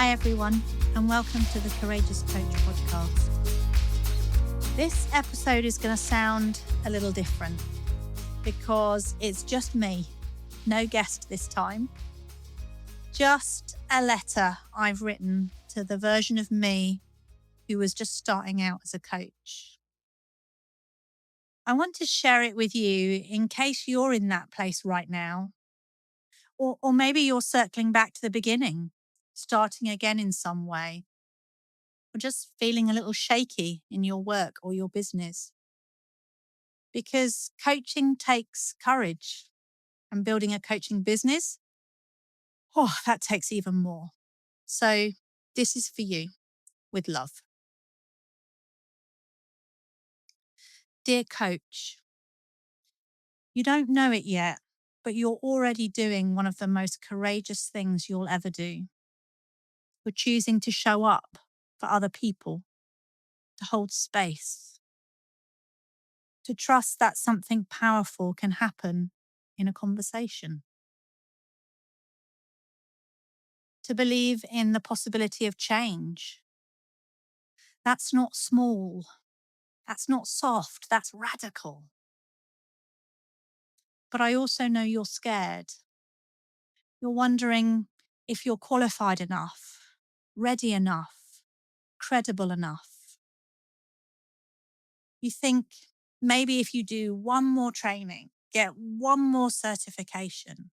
Hi everyone, and welcome to the Courageous Coach podcast. This episode is going to sound a little different because it's just me, no guest this time. Just a letter I've written to the version of me who was just starting out as a coach. I want to share it with you in case you're in that place right now, or maybe you're circling back to the beginning, starting again in some way, or just feeling a little shaky in your work or your business. Because coaching takes courage, and building a coaching business, that takes even more. So this is for you with love. Dear coach, you don't know it yet, but you're already doing one of the most courageous things you'll ever do. You're choosing to show up for other people, to hold space, to trust that something powerful can happen in a conversation, to believe in the possibility of change. That's not small. That's not soft. That's radical. But I also know you're scared. You're wondering if you're qualified enough, ready enough, credible enough. You think maybe if you do one more training, get one more certification,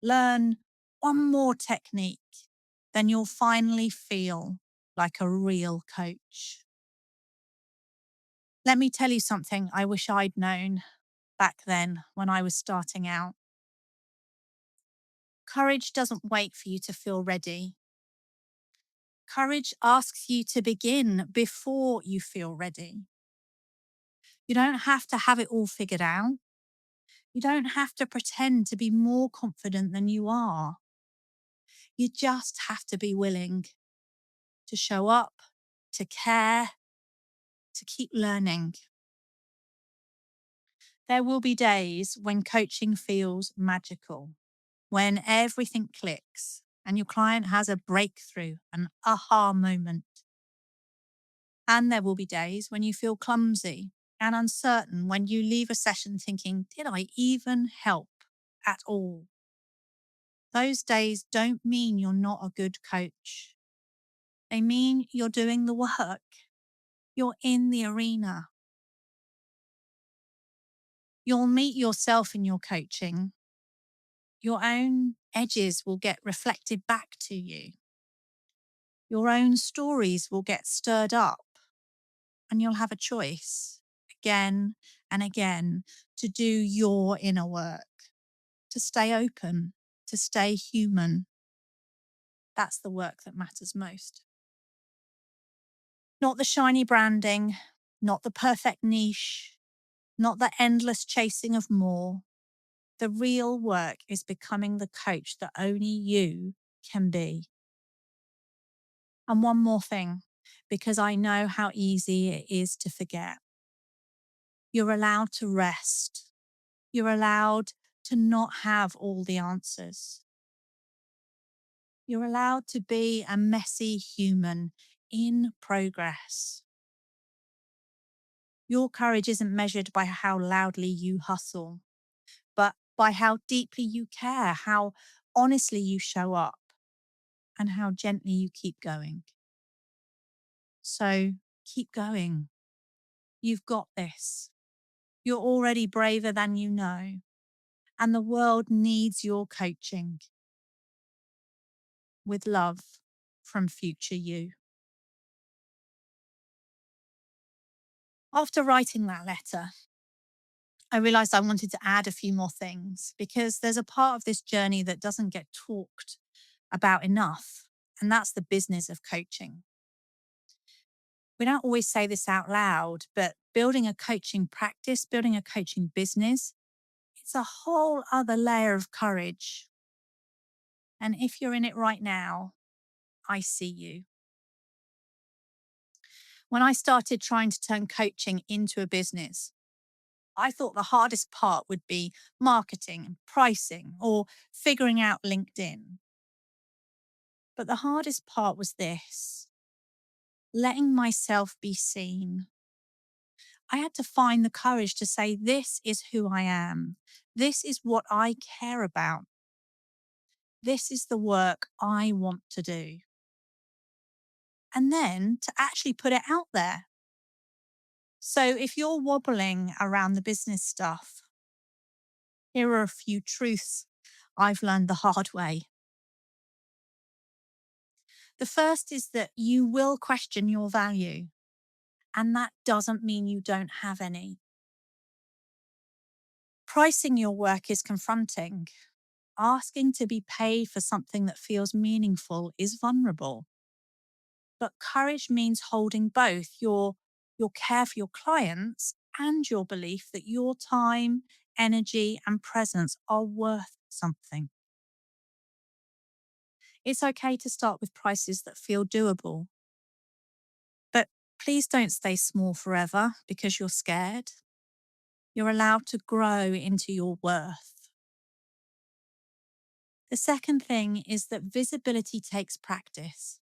learn one more technique, then you'll finally feel like a real coach. Let me tell you something I wish I'd known back then when I was starting out. Courage doesn't wait for you to feel ready. Courage asks you to begin before you feel ready. You don't have to have it all figured out. You don't have to pretend to be more confident than you are. You just have to be willing to show up, to care, to keep learning. There will be days when coaching feels magical, when everything clicks and your client has a breakthrough, an aha moment. And there will be days when you feel clumsy and uncertain, when you leave a session thinking, did I even help at all? Those days don't mean you're not a good coach. They mean you're doing the work. You're in the arena. You'll meet yourself in your coaching. Your own edges will get reflected back to you. Your own stories will get stirred up, and you'll have a choice again and again to do your inner work, to stay open, to stay human. That's the work that matters most. Not the shiny branding, not the perfect niche, not the endless chasing of more. The real work is becoming the coach that only you can be. And one more thing, because I know how easy it is to forget. You're allowed to rest. You're allowed to not have all the answers. You're allowed to be a messy human in progress. Your courage isn't measured by how loudly you hustle, but by how deeply you care, how honestly you show up, and how gently you keep going. So keep going. You've got this. You're already braver than you know, and the world needs your coaching. With love from future you. After writing that letter, I realized I wanted to add a few more things because there's a part of this journey that doesn't get talked about enough, and that's the business of coaching. We don't always say this out loud, but building a coaching practice, building a coaching business, it's a whole other layer of courage. And if you're in it right now, I see you. When I started trying to turn coaching into a business, I thought the hardest part would be marketing and pricing or figuring out LinkedIn. But the hardest part was this: letting myself be seen. I had to find the courage to say, this is who I am. This is what I care about. This is the work I want to do. And then to actually put it out there. So if you're wobbling around the business stuff, here are a few truths I've learned the hard way. The first is that you will question your value, and that doesn't mean you don't have any. Pricing your work is confronting. Asking to be paid for something that feels meaningful is vulnerable. But courage means holding both your care for your clients and your belief that your time, energy, and presence are worth something. It's okay to start with prices that feel doable. But please don't stay small forever because you're scared. You're allowed to grow into your worth. The second thing is that visibility takes practice.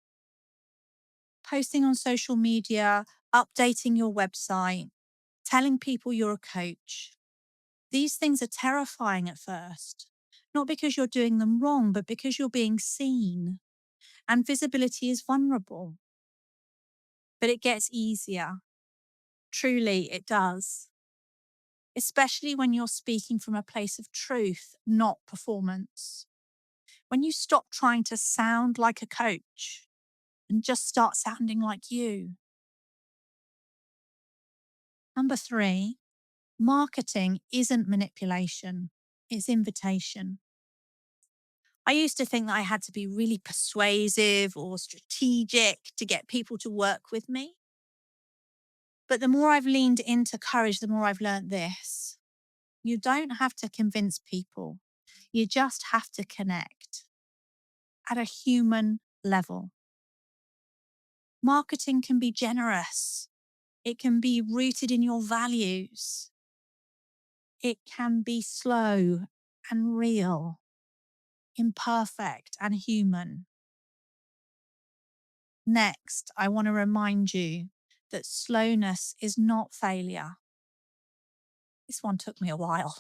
Posting on social media, updating your website, telling people you're a coach. These things are terrifying at first, not because you're doing them wrong, but because you're being seen. And visibility is vulnerable. But it gets easier. Truly, it does. Especially when you're speaking from a place of truth, not performance. When you stop trying to sound like a coach and just start sounding like you. Number 3, marketing isn't manipulation, it's invitation. I used to think that I had to be really persuasive or strategic to get people to work with me. But the more I've leaned into courage, the more I've learned this. You don't have to convince people. You just have to connect at a human level. Marketing can be generous. It can be rooted in your values. It can be slow and real, imperfect and human. Next, I want to remind you that slowness is not failure. This one took me a while.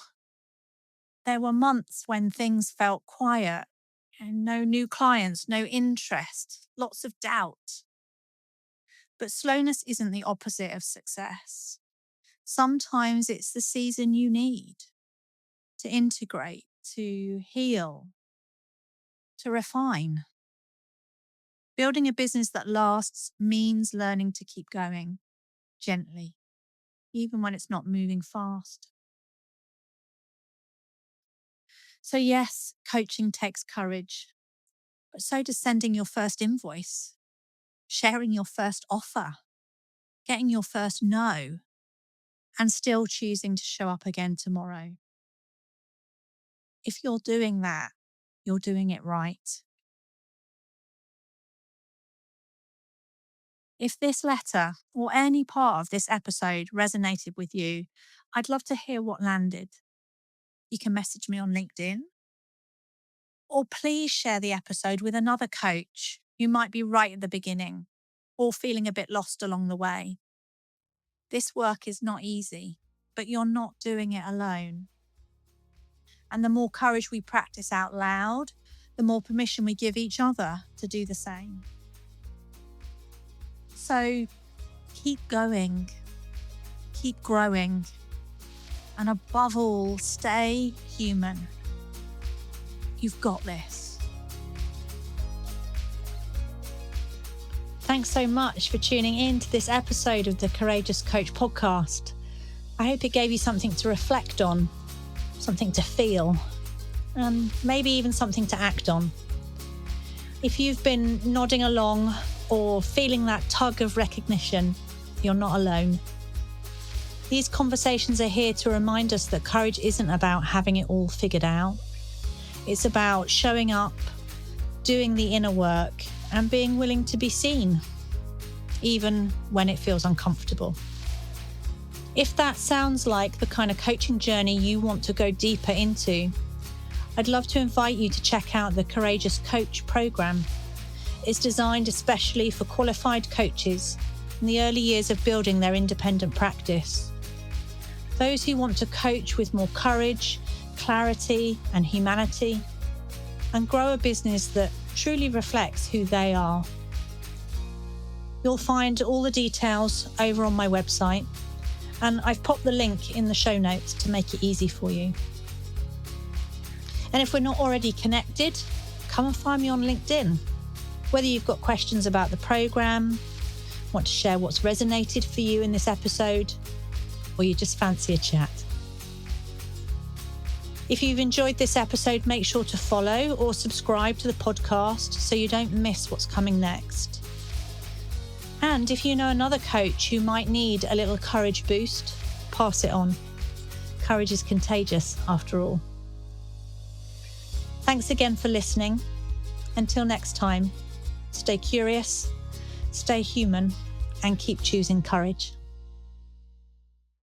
There were months when things felt quiet and no new clients, no interest, lots of doubt. But slowness isn't the opposite of success. Sometimes it's the season you need to integrate, to heal, to refine. Building a business that lasts means learning to keep going gently, even when it's not moving fast. So yes, coaching takes courage, but so does sending your first invoice, sharing your first offer, getting your first no, and still choosing to show up again tomorrow. If you're doing that, you're doing it right. If this letter or any part of this episode resonated with you, I'd love to hear what landed. You can message me on LinkedIn, or please share the episode with another coach who might be right at the beginning or feeling a bit lost along the way. This work is not easy, but you're not doing it alone. And the more courage we practice out loud, the more permission we give each other to do the same. So keep going, keep growing, and above all, stay human. You've got this. Thanks so much for tuning in to this episode of the Courageous Coach podcast. I hope it gave you something to reflect on, something to feel, and maybe even something to act on. If you've been nodding along or feeling that tug of recognition, you're not alone. These conversations are here to remind us that courage isn't about having it all figured out. It's about showing up, doing the inner work, and being willing to be seen, even when it feels uncomfortable. If that sounds like the kind of coaching journey you want to go deeper into, I'd love to invite you to check out the Courageous Coach program. is designed especially for qualified coaches in the early years of building their independent practice. Those who want to coach with more courage, clarity, and humanity, and grow a business that truly reflects who they are. You'll find all the details over on my website, and I've popped the link in the show notes to make it easy for you. And if we're not already connected, come and find me on LinkedIn. Whether you've got questions about the program, want to share what's resonated for you in this episode, or you just fancy a chat. If you've enjoyed this episode, make sure to follow or subscribe to the podcast so you don't miss what's coming next. And if you know another coach who might need a little courage boost, pass it on. Courage is contagious, after all. Thanks again for listening. Until next time, stay curious, stay human, and keep choosing courage.